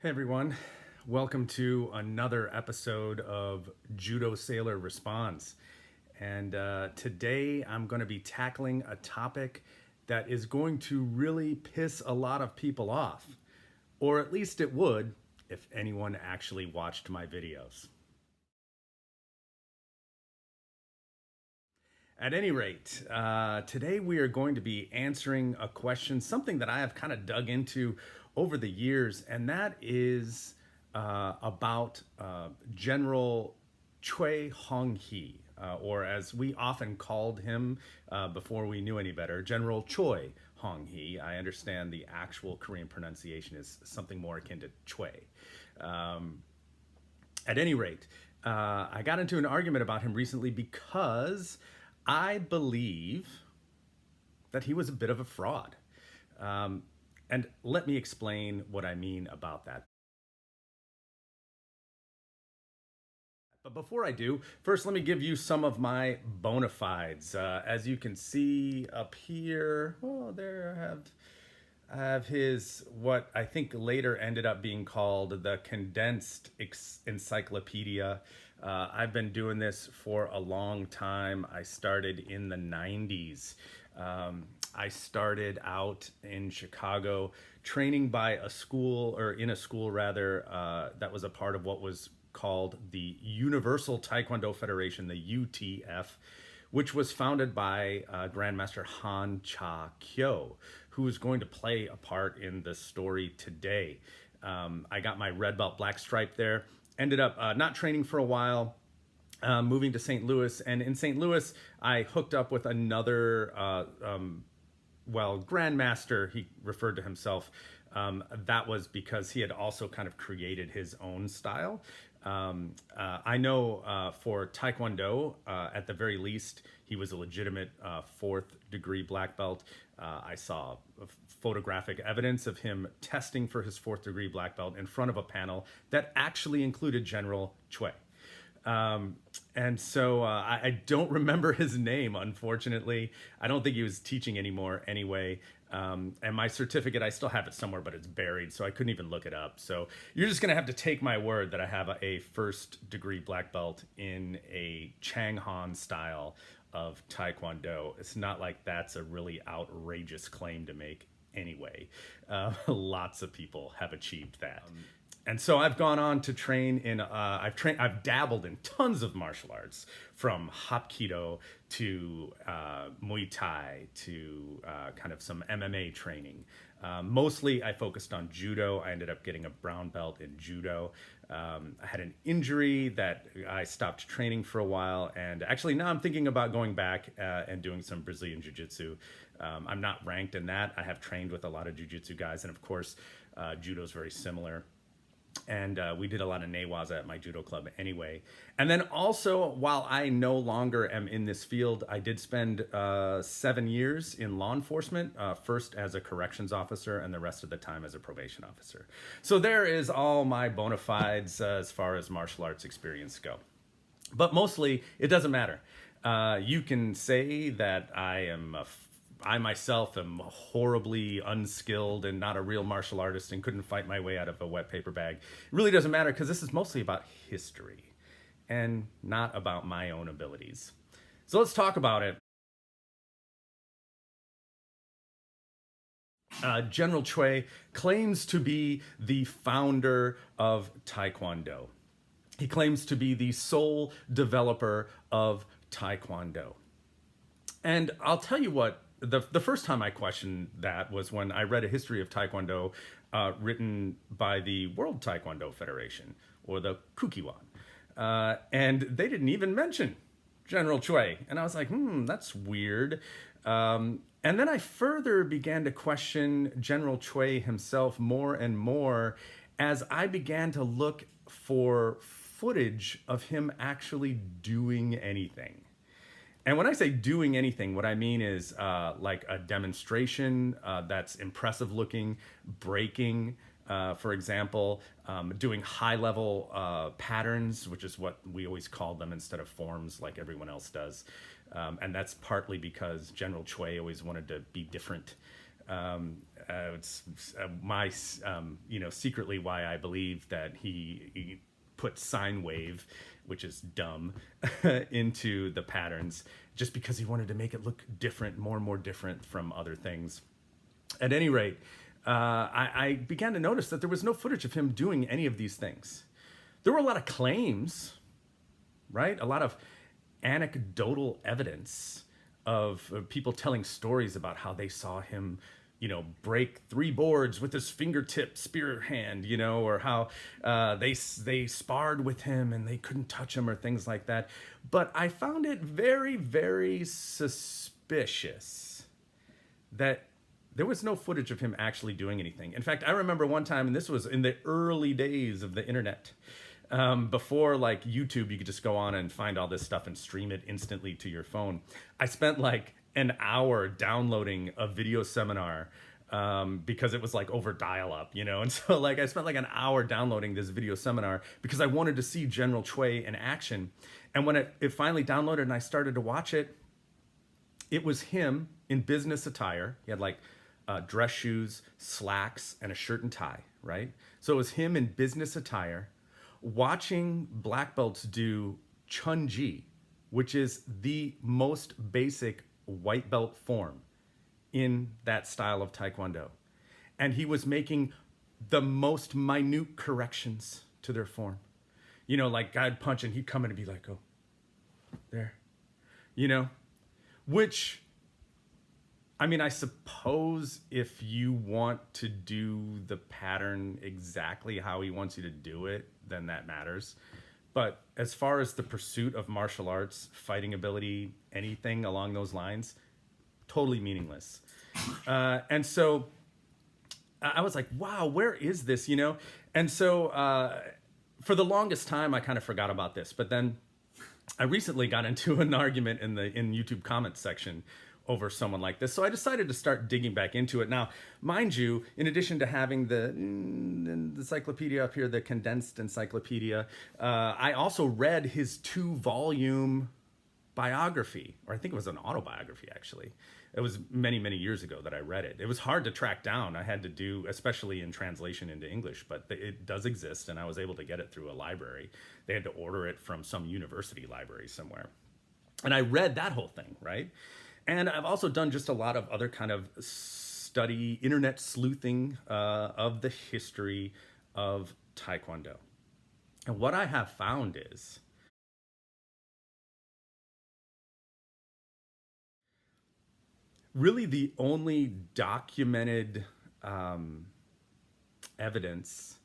Hey everyone, welcome to another episode of Judosailor Responds. And today I'm going to be tackling a topic that is going to really piss a lot of people off. Or at least it would if anyone actually watched my videos. At any rate, today we are going to be answering a question, something that I have kind of dug into over the years, and that is about General Choi Hong-hee, or as we often called him before we knew any better, General Choi Hong-hee. I understand the actual Korean pronunciation is something more akin to Choi. At any rate, I got into an argument about him recently because I believe that he was a bit of a fraud. And let me explain what I mean about that. But before I do, first let me give you some of my bona fides. As you can see up here, I have his, what I think later ended up being called the condensed encyclopedia. I've been doing this for a long time. I started in the 90s. I started out in Chicago training by a school, or in a school rather, that was a part of what was called the Universal Taekwondo Federation, the UTF, which was founded by Grandmaster Han Cha-kyo, who is going to play a part in the story today. I got my red belt black stripe there, ended up not training for a while, moving to St. Louis, and in St. Louis, I hooked up with another, Grandmaster, he referred to himself. That was because he had also kind of created his own style. I know for Taekwondo, at the very least, he was a legitimate fourth degree black belt. I saw photographic evidence of him testing for his fourth degree black belt in front of a panel that actually included General Choi. And so I don't remember his name, unfortunately. I don't think he was teaching anymore anyway. And my certificate, I still have it somewhere, but it's buried, so I couldn't even look it up. So you're just going to have to take my word that I have a first degree black belt in a Changhan style of Taekwondo. It's not like that's a really outrageous claim to make anyway. Lots of people have achieved that. And so I've gone on to train in, I've dabbled in tons of martial arts, from Hapkido to Muay Thai to kind of some MMA training. Mostly I focused on judo. I ended up getting a brown belt in judo. I had an injury that I stopped training for a while, and actually now I'm thinking about going back and doing some Brazilian jiu-jitsu. I'm not ranked in that. I have trained with a lot of jiu-jitsu guys, and of course, judo is very similar. And we did a lot of newaza at my judo club anyway. And then also, while I no longer am in this field, I did spend 7 years in law enforcement, first as a corrections officer and the rest of the time as a probation officer. So there is all my bona fides as far as martial arts experience go. But mostly, it doesn't matter. You can say that I myself am horribly unskilled and not a real martial artist and couldn't fight my way out of a wet paper bag. It really doesn't matter, because this is mostly about history and not about my own abilities. So let's talk about it. General Choi claims to be the founder of Taekwondo. He claims to be the sole developer of Taekwondo. And I'll tell you what, the first time I questioned that was when I read a history of Taekwondo written by the World Taekwondo Federation, or the Kukiwan. And they didn't even mention General Choi. And I was like, that's weird. And then I further began to question General Choi himself more and more as I began to look for footage of him actually doing anything. And when I say doing anything, what I mean is like a demonstration that's impressive looking, breaking, for example, doing high-level patterns, which is what we always call them instead of forms like everyone else does. And that's partly because General Choi always wanted to be different. It's my, secretly why I believe that he put sine wave, which is dumb, into the patterns, just because he wanted to make it look different, more and more different from other things. At any rate, I began to notice that there was no footage of him doing any of these things. There were a lot of claims, right? A lot of anecdotal evidence of people telling stories about how they saw him, break 3 boards with his fingertip spear hand, or how they sparred with him and they couldn't touch him or things like that. But I found it very, very suspicious that there was no footage of him actually doing anything. In fact, I remember one time, and this was in the early days of the internet, before like YouTube, you could just go on and find all this stuff and stream it instantly to your phone. I spent like an hour downloading a video seminar because it was like over dial-up, and so like I spent like an hour downloading this video seminar because I wanted to see General Choi in action. And when it finally downloaded and I started to watch it, it was him in business attire. He had like dress shoes, slacks, and a shirt and tie, right? So it was him in business attire watching black belts do chun-ji, which is the most basic white belt form in that style of Taekwondo. And he was making the most minute corrections to their form. Like I'd punch and he'd come in and be like, oh, there, which, I mean, I suppose if you want to do the pattern exactly how he wants you to do it, then that matters. But as far as the pursuit of martial arts, fighting ability, anything along those lines, totally meaningless. And so I was like, wow, where is this, And so for the longest time, I kind of forgot about this. But then I recently got into an argument in YouTube comments section over someone like this. So I decided to start digging back into it. Now, mind you, in addition to having the encyclopedia up here, the condensed encyclopedia, I also read his 2-volume biography, or I think it was an autobiography, actually. It was many, many years ago that I read it. It was hard to track down. I had to do, especially in translation into English, but it does exist, and I was able to get it through a library. They had to order it from some university library somewhere. And I read that whole thing, right? And I've also done just a lot of other kind of study, internet sleuthing of the history of Taekwondo. And what I have found is really the only documented evidence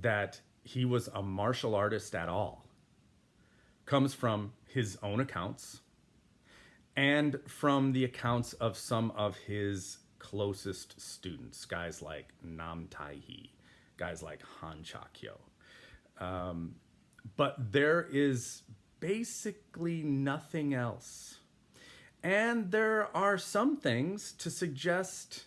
that he was a martial artist at all comes from his own accounts and from the accounts of some of his closest students, guys like Nam Tai-hee, guys like Han Cha-kyo. But there is basically nothing else. And there are some things to suggest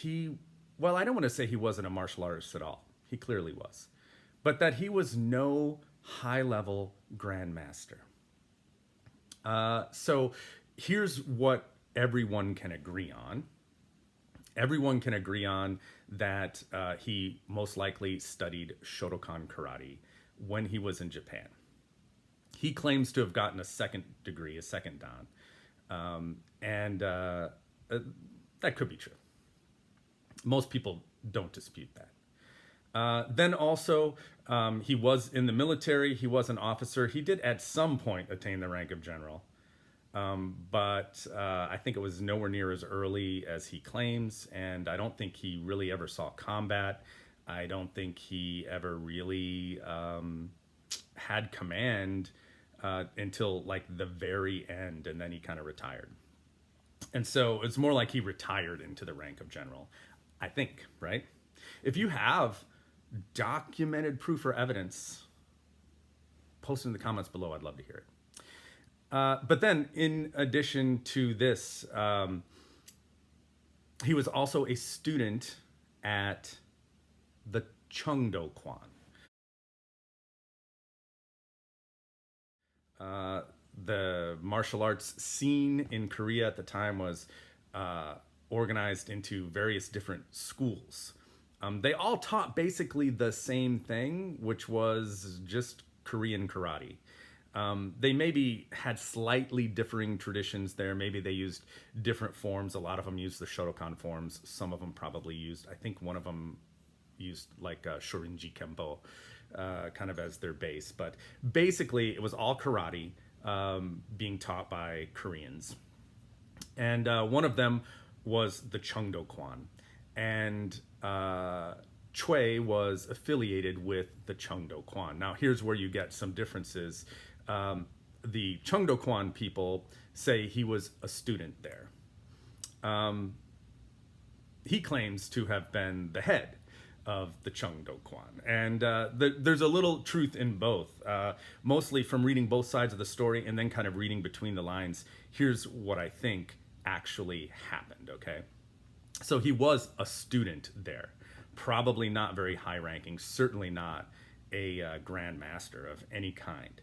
I don't want to say he wasn't a martial artist at all. He clearly was. But that he was no high-level grandmaster. So here's what everyone can agree on. Everyone can agree on that he most likely studied Shotokan karate when he was in Japan. He claims to have gotten a second degree, a second dan. And that could be true. Most people don't dispute that. Then also, he was in the military. He was an officer. He did at some point attain the rank of general. But I think it was nowhere near as early as he claims. And I don't think he really ever saw combat. I don't think he ever really had command until like the very end. And then he kind of retired. And so it's more like he retired into the rank of general, I think, right? If you have documented proof or evidence, post it in the comments below. I'd love to hear it. But then, in addition to this, he was also a student at the Chungdo Kwan. The martial arts scene in Korea at the time was organized into various different schools. They all taught basically the same thing, which was just Korean karate. They maybe had slightly differing traditions there. Maybe they used different forms. A lot of them used the Shotokan forms. Some of them probably used, I think one of them used like Shorinji Kempo kind of as their base. But basically, it was all karate being taught by Koreans. And one of them was the Cheongdo Kwan. And Choi was affiliated with the Cheongdo Kwan. Now, here's where you get some differences. The Cheongdo Kwan people say he was a student there. He claims to have been the head of the Cheongdo Kwan. And there's a little truth in both, mostly from reading both sides of the story and then kind of reading between the lines. Here's what I think actually happened, okay? So he was a student there, probably not very high ranking, certainly not a Grand Master of any kind.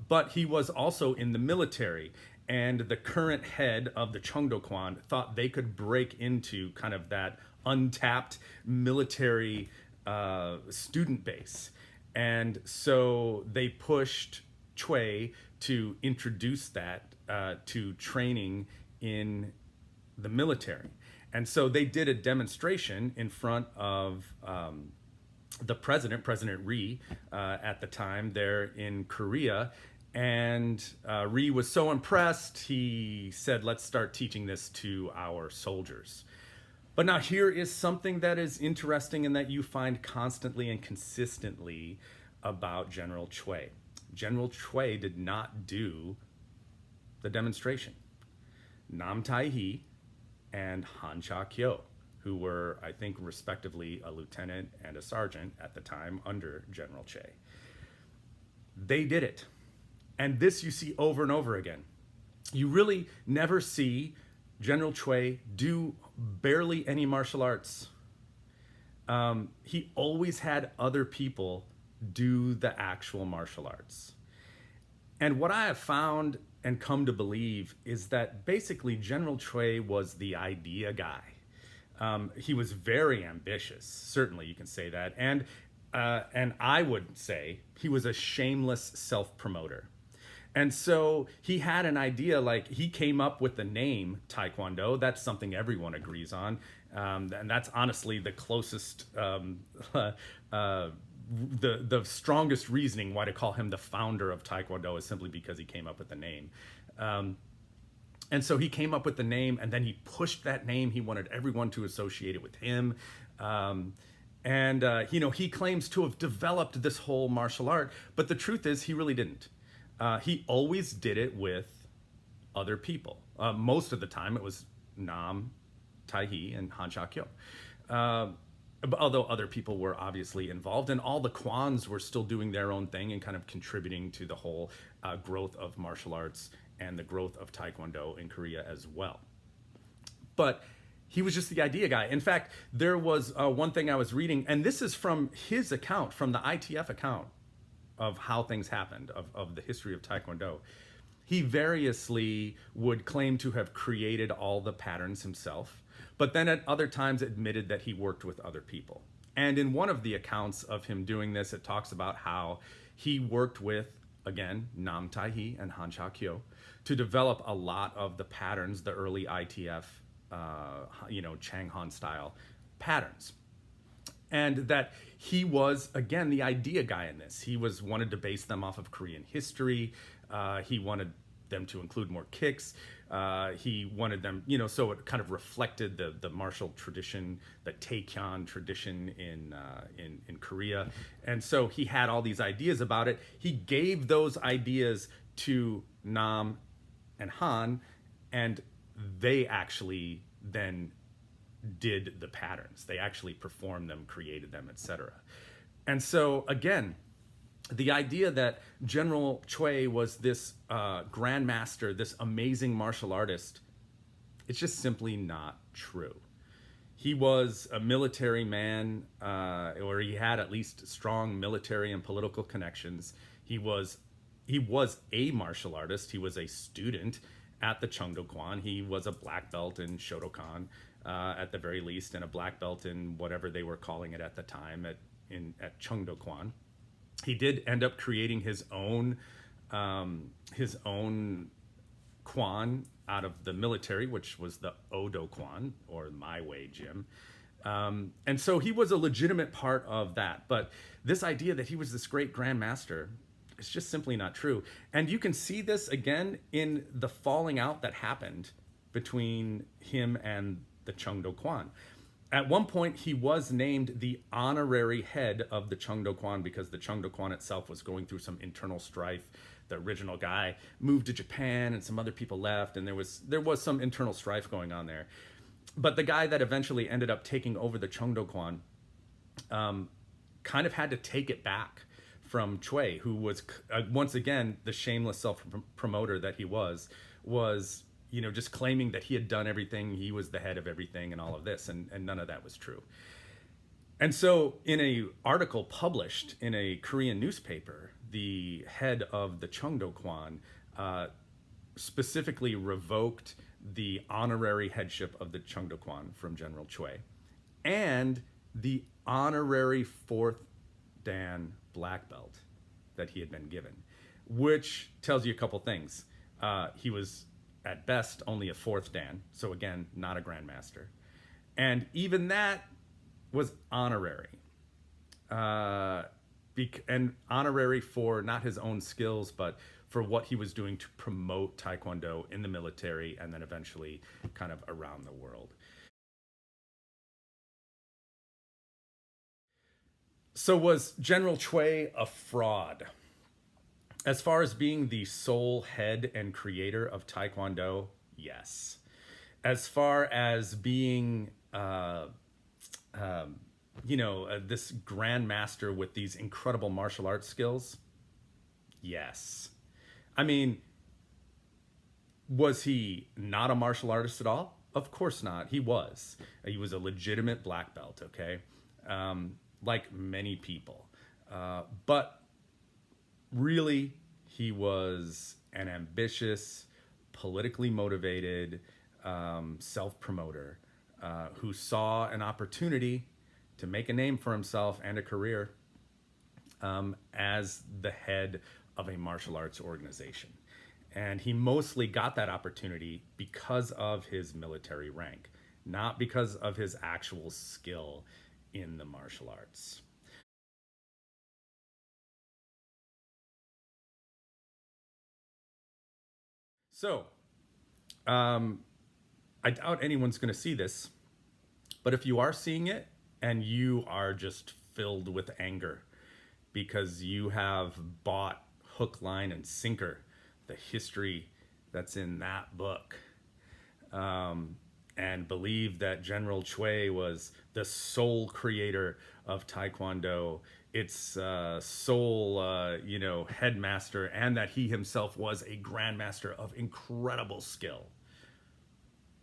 But he was also in the military, and the current head of the Cheongdo Kwan thought they could break into kind of that untapped military student base. And so they pushed Choi to introduce that to training in the military. And so they did a demonstration in front of the president, President Ri, at the time there in Korea. And Ri was so impressed, he said, let's start teaching this to our soldiers. But now here is something that is interesting and that you find constantly and consistently about General Choi. General Choi did not do the demonstration. Nam Tai-hee and Han Cha-kyo, who were, I think, respectively a lieutenant and a sergeant at the time under General Choi. They did it. And this you see over and over again. You really never see General Choi do barely any martial arts. He always had other people do the actual martial arts. And what I have found and come to believe is that basically General Choi was the idea guy. He was very ambitious, certainly you can say that. And I would say he was a shameless self-promoter. And so he had an idea, like he came up with the name Taekwondo. That's something everyone agrees on. And that's honestly the closest, the strongest reasoning why to call him the founder of Taekwondo is simply because he came up with the name. And so he came up with the name, and then he pushed that name. He wanted everyone to associate it with him. He claims to have developed this whole martial art, but the truth is he really didn't. He always did it with other people. Most of the time it was Nam Tai-hee and Han Cha-kyo. Although other people were obviously involved, and all the Kwans were still doing their own thing and kind of contributing to the whole growth of martial arts and the growth of Taekwondo in Korea as well. But he was just the idea guy. In fact, there was one thing I was reading, and this is from his account, from the ITF account of how things happened, of the history of Taekwondo. He variously would claim to have created all the patterns himself, but then at other times admitted that he worked with other people. And in one of the accounts of him doing this, it talks about how he worked with, again, Nam Tai-hee and Han Cha-kyo to develop a lot of the patterns, the early ITF, Chang Han style patterns. And that he was, again, the idea guy in this. He wanted to base them off of Korean history. He wanted them to include more kicks. He wanted them, so it kind of reflected the martial tradition, the Taekyon tradition in Korea. And so he had all these ideas about it. He gave those ideas to Nam and Han, and they actually then did the patterns. They actually performed them, created them, etc. And so again, the idea that General Choi was this grandmaster, this amazing martial artist, it's just simply not true. He was a military man, or he had at least strong military and political connections. He was a martial artist. He was a student at the Chungdo-kwan. He was a black belt in Shotokan, at the very least, and a black belt in whatever they were calling it at the time at Chungdo-kwan. He did end up creating his own kwan out of the military, which was the Odo kwan, or My Way Gym. And so he was a legitimate part of that. But this idea that he was this great grandmaster is just simply not true. And you can see this again in the falling out that happened between him and the Chungdo-kwan. At one point, he was named the honorary head of the Chungdo-kwan because the Chungdo-kwan itself was going through some internal strife. The original guy moved to Japan and some other people left, and there was some internal strife going on there. But the guy that eventually ended up taking over the Chungdo-kwan kind of had to take it back from Choi, who was, once again, the shameless self-promoter that he was just claiming that he had done everything, he was the head of everything and all of this, and none of that was true. And so in a article published in a Korean newspaper, the head of the Chungdo-kwan specifically revoked the honorary headship of the Chungdo-kwan from General Choi and the honorary 4th Dan black belt that he had been given, which tells you a couple things. He was at best only a 4th Dan, so again, not a grandmaster. And even that was honorary. And honorary for not his own skills, but for what he was doing to promote Taekwondo in the military and then eventually kind of around the world. So was General Choi a fraud? As far as being the sole head and creator of Taekwondo, yes. As far as being, this grandmaster with these incredible martial arts skills, yes. I mean, was he not a martial artist at all? Of course not. He was. He was a legitimate black belt, okay? Like many people. But really, he was an ambitious, politically motivated self-promoter who saw an opportunity to make a name for himself and a career as the head of a martial arts organization. And he mostly got that opportunity because of his military rank, not because of his actual skill in the martial arts. So, I doubt anyone's going to see this, but if you are seeing it and you are just filled with anger because you have bought hook, line, and sinker the history that's in that book, and believe that General Choi was the sole creator of Taekwondo, its sole, headmaster, and that he himself was a grandmaster of incredible skill,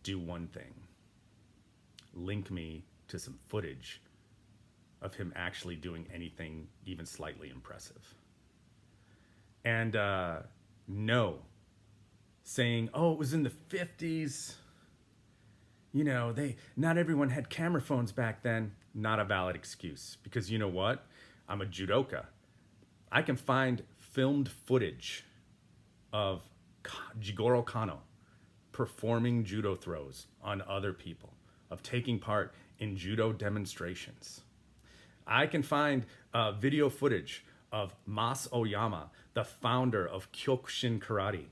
do one thing. Link me to some footage of him actually doing anything even slightly impressive. And no, saying, oh, it was in the 50s. Not everyone had camera phones back then. Not a valid excuse. Because you know what? I'm a judoka. I can find filmed footage of Jigoro Kano performing judo throws on other people, of taking part in judo demonstrations. I can find video footage of Mas Oyama, the founder of Kyokushin Karate,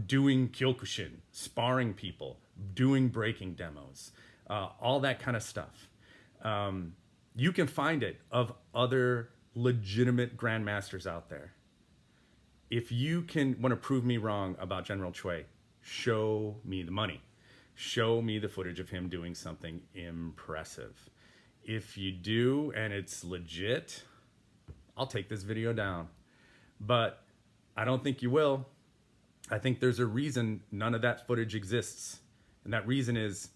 doing Kyokushin, sparring people, doing breaking demos, all that kind of stuff. You can find it of other legitimate grandmasters out there. If you want to prove me wrong about General Choi, show me the money. Show me the footage of him doing something impressive. If you do and it's legit, I'll take this video down. But I don't think you will. I think there's a reason none of that footage exists. And that reason is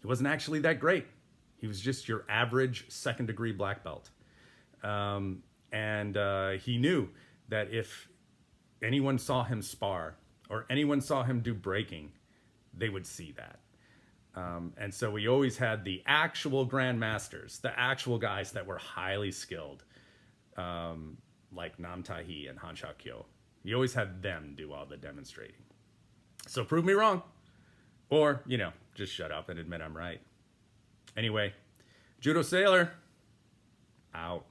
he wasn't actually that great. He was just your average second-degree black belt. And he knew that if anyone saw him spar or anyone saw him do breaking, they would see that. And so we always had the actual grandmasters, the actual guys that were highly skilled, like Nam Tai-hee and Han Sha-kyo. You always had them do all the demonstrating. So prove me wrong. Or, you know, just shut up and admit I'm right. Anyway, Judosailor, out.